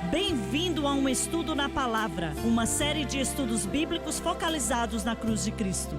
Bem-vindo a um estudo na palavra, uma série de estudos bíblicos focalizados na cruz de Cristo.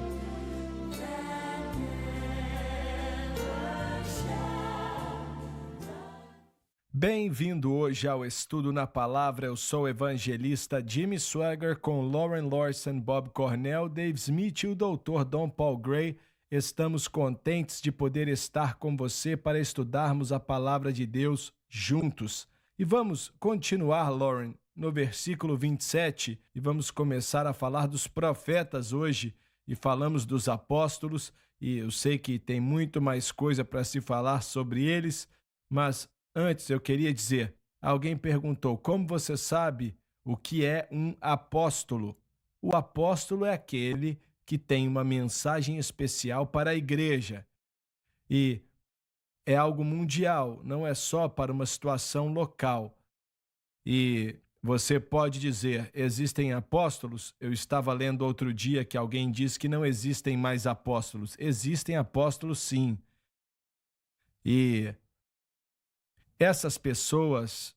Bem-vindo hoje ao estudo na palavra. Eu sou o evangelista Jimmy Swaggart com Lauren Lawson, Bob Cornell, Dave Smith e o Dr. Don Paul Gray. Estamos contentes de poder estar com você para estudarmos a palavra de Deus juntos. E vamos continuar, Lauren, no versículo 27, e vamos começar a falar dos profetas hoje. E falamos dos apóstolos, e eu sei que tem muito mais coisa para se falar sobre eles, mas antes eu queria dizer, alguém perguntou, como você sabe o que é um apóstolo? O apóstolo é aquele que tem uma mensagem especial para a igreja. E é algo mundial, não é só para uma situação local. E você pode dizer, existem apóstolos? Eu estava lendo outro dia que alguém disse que não existem mais apóstolos. Existem apóstolos, sim. E essas pessoas,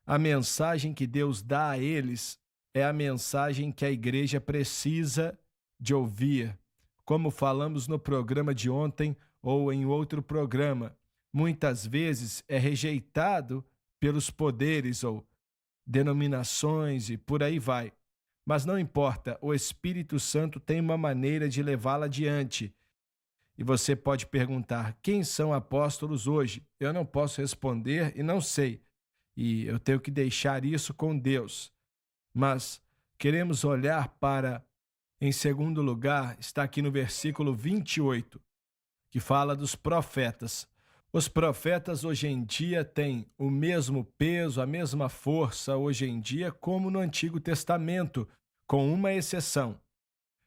a mensagem que Deus dá a eles é a mensagem que a igreja precisa de ouvir. Como falamos no programa de ontem ou em outro programa, muitas vezes é rejeitado pelos poderes ou denominações e por aí vai. Mas não importa, o Espírito Santo tem uma maneira de levá-la adiante. E você pode perguntar, quem são apóstolos hoje? Eu não posso responder e não sei. E eu tenho que deixar isso com Deus. Mas queremos olhar para, em segundo lugar, está aqui no versículo 28, que fala dos profetas. Os profetas hoje em dia têm o mesmo peso, a mesma força hoje em dia como no Antigo Testamento, com uma exceção.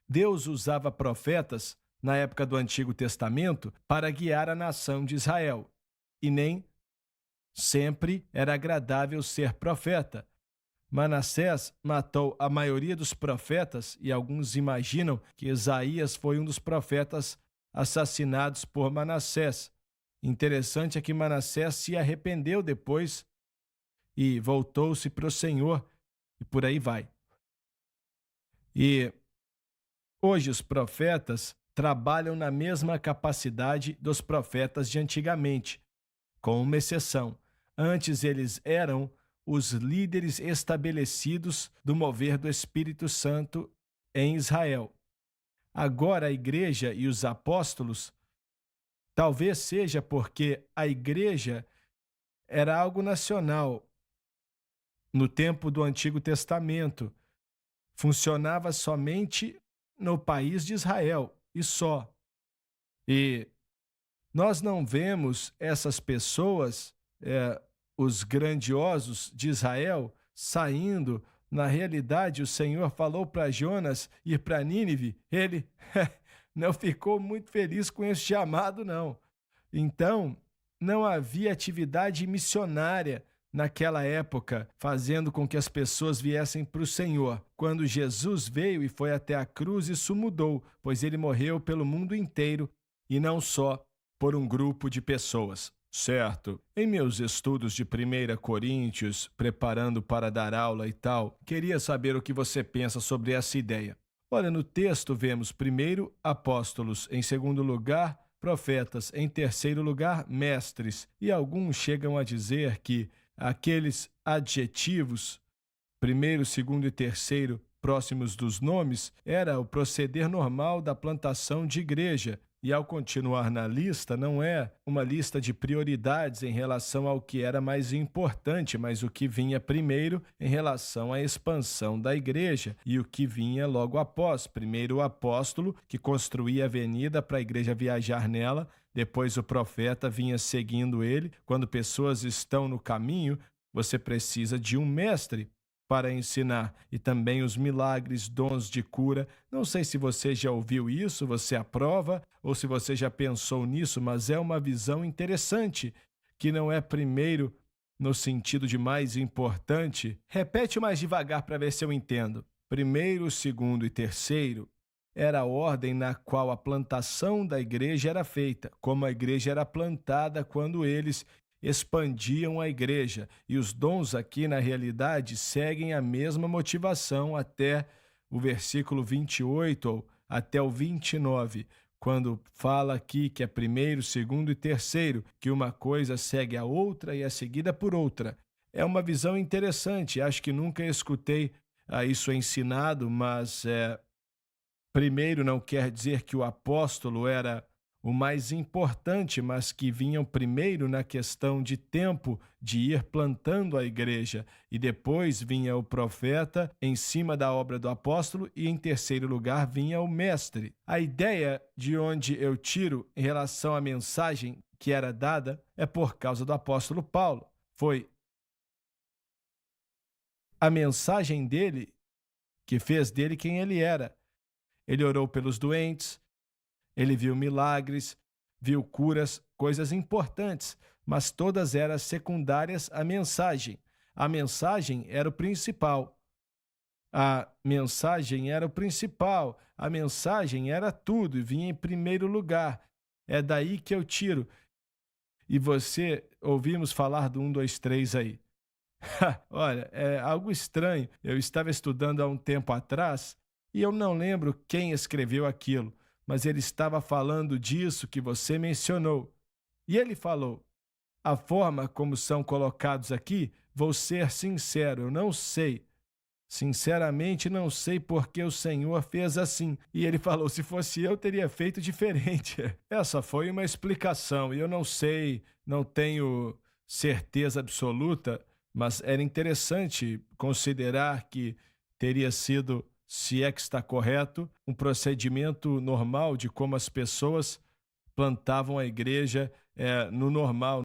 Deus usava profetas na época do Antigo Testamento para guiar a nação de Israel. E nem sempre era agradável ser profeta. Manassés matou a maioria dos profetas e alguns imaginam que Isaías foi um dos profetas assassinados por Manassés. Interessante é que Manassés se arrependeu depois e voltou-se para o Senhor e por aí vai. E hoje os profetas trabalham na mesma capacidade dos profetas de antigamente, com uma exceção. Antes eles eram os líderes estabelecidos do mover do Espírito Santo em Israel. Agora a igreja e os apóstolos, talvez seja porque a igreja era algo nacional. No tempo do Antigo Testamento, funcionava somente no país de Israel e só. E nós não vemos essas pessoas, os grandiosos de Israel, saindo. Na realidade, o Senhor falou para Jonas ir para Nínive. Ele não ficou muito feliz com esse chamado, não. Então, não havia atividade missionária naquela época, fazendo com que as pessoas viessem para o Senhor. Quando Jesus veio e foi até a cruz, isso mudou, pois ele morreu pelo mundo inteiro e não só por um grupo de pessoas. Certo. Em meus estudos de 1 Coríntios, preparando para dar aula e tal, queria saber o que você pensa sobre essa ideia. Olha, no texto vemos primeiro apóstolos, em segundo lugar profetas, em terceiro lugar mestres, e alguns chegam a dizer que aqueles adjetivos, primeiro, segundo e terceiro, próximos dos nomes, era o proceder normal da plantação de igreja. E ao continuar na lista, não é uma lista de prioridades em relação ao que era mais importante, mas o que vinha primeiro em relação à expansão da igreja e o que vinha logo após. Primeiro o apóstolo, que construía a avenida para a igreja viajar nela, depois o profeta vinha seguindo ele. Quando pessoas estão no caminho, você precisa de um mestre para ensinar, e também os milagres, dons de cura. Não sei se você já ouviu isso, você aprova, ou se você já pensou nisso, mas é uma visão interessante, que não é primeiro no sentido de mais importante. Repete mais devagar para ver se eu entendo. Primeiro, segundo e terceiro era a ordem na qual a plantação da igreja era feita, como a igreja era plantada quando eles expandiam a igreja. E os dons aqui, na realidade, seguem a mesma motivação até o versículo 28 ou até o 29, quando fala aqui que é primeiro, segundo e terceiro, que uma coisa segue a outra e é seguida por outra. É uma visão interessante, acho que nunca escutei isso ensinado, mas primeiro não quer dizer que o apóstolo era o mais importante, mas que vinham primeiro na questão de tempo de ir plantando a igreja, e depois vinha o profeta em cima da obra do apóstolo, e em terceiro lugar vinha o mestre. A ideia de onde eu tiro em relação à mensagem que era dada é por causa do apóstolo Paulo. Foi a mensagem dele que fez dele quem ele era. Ele orou pelos doentes, ele viu milagres, viu curas, coisas importantes, mas todas eram secundárias à mensagem. A mensagem era o principal. A mensagem era o principal. A mensagem era tudo e vinha em primeiro lugar. É daí que eu tiro. E você, ouvimos falar do 1, 2, 3 aí. Olha, é algo estranho. Eu estava estudando há um tempo atrás e eu não lembro quem escreveu aquilo, mas ele estava falando disso que você mencionou. E ele falou: a forma como são colocados aqui, vou ser sincero, eu não sei. Sinceramente, não sei por que o Senhor fez assim. E ele falou: se fosse eu, teria feito diferente. Essa foi uma explicação, e eu não sei, não tenho certeza absoluta, mas era interessante considerar que teria sido, se é que está correto, um procedimento normal de como as pessoas plantavam a igreja no normal.